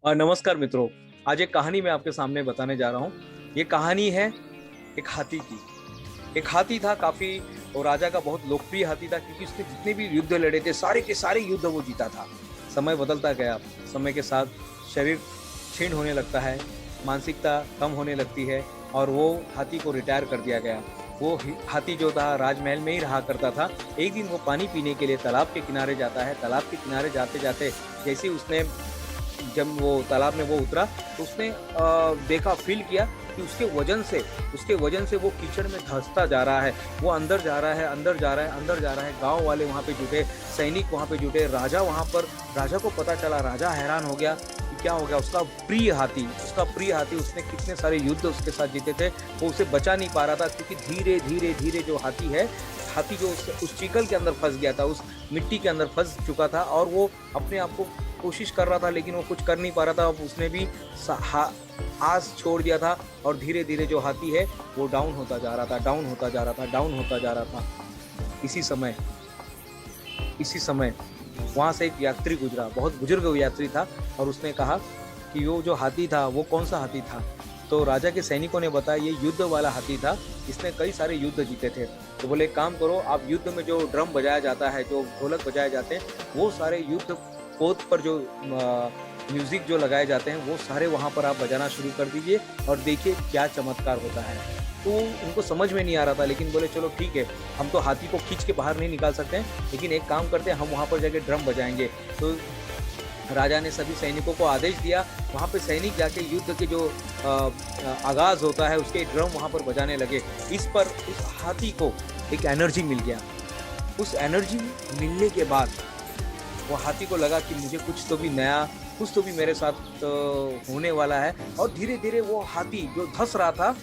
नमस्कार मित्रों। आज एक कहानी मैं आपके सामने बताने जा रहा हूँ। ये कहानी है एक हाथी की। एक हाथी था काफी, और राजा का बहुत लोकप्रिय हाथी था, क्योंकि उसने जितने भी युद्ध लड़े थे सारे के सारे युद्ध वो जीता था। समय बदलता गया, समय के साथ शरीर क्षीण होने लगता है, मानसिकता कम होने लगती है, और वो हाथी को रिटायर कर दिया गया। वो हाथी जो था राजमहल में ही रहा करता था। एक दिन वो पानी पीने के लिए तालाब के किनारे जाता है। तालाब के किनारे जाते जाते जैसे ही उसने जब वो तालाब में वो उतरा, तो उसने देखा, फील किया कि उसके वजन से वो कीचड़ में धंसता जा रहा है। वो अंदर जा रहा है, अंदर जा रहा है, अंदर जा रहा है। गांव वाले वहाँ पे जुटे, सैनिक वहाँ पे जुटे, राजा को पता चला। राजा हैरान हो गया कि क्या हो गया। उसका प्रिय हाथी उसने कितने सारे युद्ध उसके साथ जीते थे, वो उसे बचा नहीं पा रहा था, क्योंकि धीरे धीरे धीरे जो हाथी जो उस चीकल के अंदर फंस गया था, उस मिट्टी के अंदर फंस चुका था, और वो अपने आप को कोशिश कर रहा था, लेकिन वो कुछ कर नहीं पा रहा था। अब उसने भी आस छोड़ दिया था, और धीरे धीरे जो हाथी है वो डाउन होता जा रहा था, डाउन होता जा रहा था, डाउन होता जा रहा था। इसी समय वहां से एक यात्री गुजरा, बहुत बुजुर्ग यात्री था, और उसने कहा कि वो जो हाथी था वो कौन सा हाथी था। तो राजा के सैनिकों ने बताया, ये युद्ध वाला हाथी था, इसने कई सारे युद्ध जीते थे। तो बोले, एक काम करो, आप युद्ध में जो ड्रम बजाया जाता है, जो ढोलक बजाए जाते हैं, वो सारे युद्ध पोत पर जो म्यूजिक जो लगाए जाते हैं, वो सारे वहाँ पर आप बजाना शुरू कर दीजिए, और देखिए क्या चमत्कार होता है। तो उनको समझ में नहीं आ रहा था, लेकिन बोले चलो ठीक है, हम तो हाथी को खींच के बाहर नहीं निकाल सकते हैं, लेकिन एक काम करते हैं, हम वहाँ पर जाके ड्रम बजाएंगे। तो राजा ने सभी सैनिकों को आदेश दिया। वहाँ पे सैनिक जाके युद्ध के जो आगाज होता है उसके ड्रम वहाँ पर बजाने लगे। इस पर उस हाथी को एक एनर्जी मिल गया। उस एनर्जी मिलने के बाद वो हाथी को लगा कि मुझे कुछ तो भी नया, कुछ तो भी मेरे साथ होने वाला है। और धीरे धीरे वो हाथी जो धंस रहा था,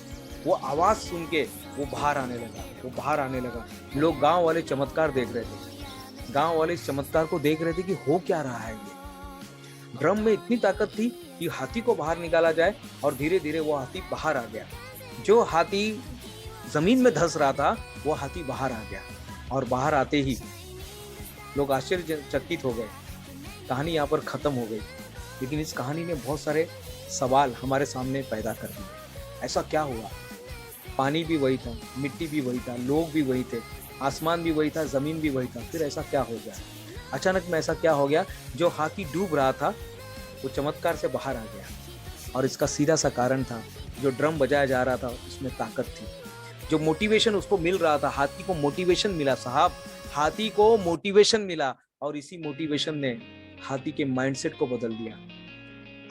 वो आवाज़ सुन के वो बाहर आने लगा। लोग, गांव वाले चमत्कार देख रहे थे। गांव वाले इस चमत्कार को देख रहे थे कि हो क्या रहा है। ये ड्रम में इतनी ताकत थी कि हाथी को बाहर निकाला जाए, और धीरे धीरे वो हाथी बाहर आ गया। जो हाथी जमीन में धंस रहा था, वो हाथी बाहर आ गया, और बाहर आते ही लोग आश्चर्यचकित हो गए। कहानी यहाँ पर खत्म हो गई, लेकिन इस कहानी ने बहुत सारे सवाल हमारे सामने पैदा कर दिए। ऐसा क्या हुआ? पानी भी वही था, मिट्टी भी वही था, लोग भी वही थे, आसमान भी वही था, जमीन भी वही था, फिर ऐसा क्या हो गया? अचानक में ऐसा क्या हो गया? जो हाथी डूब रहा था वो चमत्कार से बाहर आ गया, और इसका सीधा सा कारण था, जो ड्रम बजाया जा रहा था उसमें ताकत थी। जो मोटिवेशन उसको मिल रहा था, हाथी को मोटिवेशन मिला साहब, हाथी को मोटिवेशन मिला, और इसी मोटिवेशन ने हाथी के माइंडसेट को बदल दिया।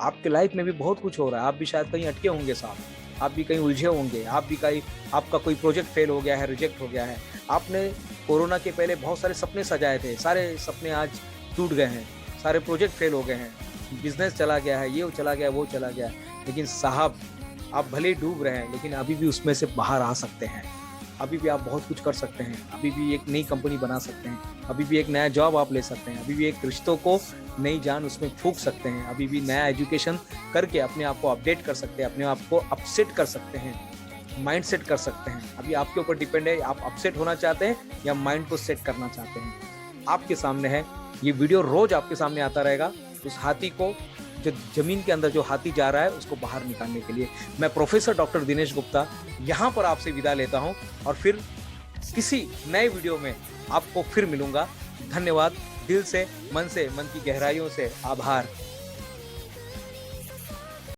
आपके लाइफ में भी बहुत कुछ हो रहा है, आप भी शायद कहीं अटके होंगे साहब, आप भी कहीं उलझे होंगे, आपका कोई प्रोजेक्ट फेल हो गया है, रिजेक्ट हो गया है। आपने कोरोना के पहले बहुत सारे सपने सजाए थे, सारे सपने आज टूट गए हैं, सारे प्रोजेक्ट फेल हो गए हैं, बिजनेस चला गया है, ये चला गया, वो चला गया। लेकिन साहब, आप भले ही डूब रहे हैं, लेकिन अभी भी उसमें से बाहर आ सकते हैं। अभी भी आप बहुत कुछ कर सकते हैं, अभी भी एक नई कंपनी बना सकते हैं, अभी भी एक नया जॉब आप ले सकते हैं, अभी भी एक रिश्तों को नई जान उसमें फूंक सकते हैं, अभी भी नया एजुकेशन करके अपने आप को अपडेट कर सकते हैं, अपने आप को अपसेट कर सकते हैं, माइंड सेट कर सकते हैं। अभी आपके ऊपर डिपेंड है, आप अपसेट होना चाहते हैं या माइंड को सेट करना चाहते हैं। आपके सामने है, ये वीडियो रोज आपके सामने आता रहेगा। उस हाथी को, जो जमीन के अंदर जो हाथी जा रहा है, उसको बाहर निकालने के लिए मैं प्रोफेसर डॉक्टर दिनेश गुप्ता यहाँ पर आपसे विदा लेता हूँ, और फिर किसी नए वीडियो में आपको फिर मिलूंगा। धन्यवाद, दिल से, मन की गहराइयों से आभार।